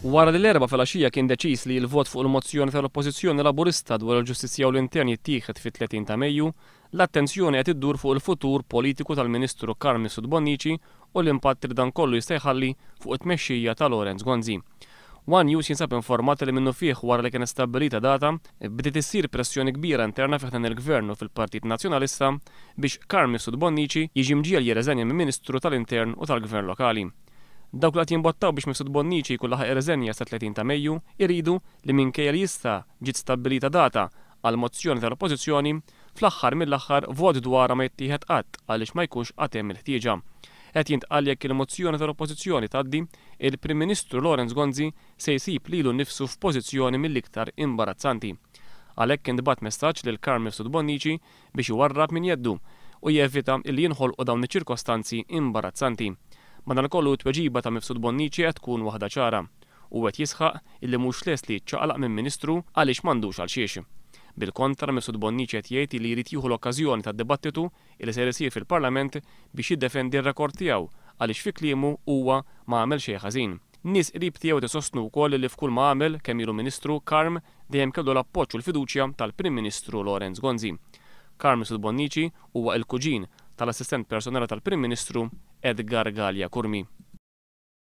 Wara li l-erba' filgħaxija kien deċiż li l-vot fuq il-mozzjoni tal-Oppożizzjoni Laburista dwar il-ġustizzja u l-intern jittieħed fit-30 ta' Mejju, l-attenzjoni qed iddur fuq il-futur politiku tal-Ministru Carmen Sud Bonnici u l-impatt li dan kollu jista' jħalli fuq it-tmexxija ta' Laurence Gonzi. One News jinsab informat li minnu fih wara li kien stabbilita data bdiet issir pressjoni kbira interna fih il-Gvern u fil-Partit Nazzjonalista biex Carmen Sud Bonnici jiġi mġiel jirreżenja minn Ministru tal-Intern u tal-Gvern Lokali. Dawk li qed jimbottaw biex Sud Bonnici jkun laħaq irreżenja sa 30 ta' Mejju iridu li minkejja li jista' ġiet stabbilita data għal mozzjoni tal-Oppożizzjoni fl-aħħar mill-aħħar vot dwarha ma jittieħed qatt għaliex ma jkunx qatt hemm il-ħtieġa. Qed jintqal jekk il-mozzjoni tal-Oppożizzjoni tgħaddi, il-Prim Ministru Laurence Gonzi se jsib lilu nnifsu f'pożizzjoni mill-iktar imbarazzanti. Għalhekk intbagħat messaġġ lil Carmen Sud Bonnici biex iwarrab min jeddu u jevita li jinħolqu dawn iċ-ċirkostanzi imbarazzanti. Madankollu t-tweġiba ta' Sud Bonnici qed tkun waħda ċara u qed jisħaq illi mhux lest li ċċaqlaq minn Ministru għaliex m'għandux għal xiex. Bil-kontra Sud Bonnici qed jgħid li jrid jieħu l-okkażjoni tad-dibattitu li se jsir fil-Parlament biex jiddefendi r-rekord tiegħu għaliex fi kliemu huwa ma għamel xejn ħażin. Nies qrib tiegħu tisostnu wkoll li f'kull ma għamel kemm ilu Ministru Carm dejjem kellu l-appoġġ u l-fiduċja tal-Prim Ministru Laurence Gonzi. Carmen Sud Bonnici huwa l-kuġin tal-assistent personali tal-Prim Ministru Edgar Gallia Kurmi.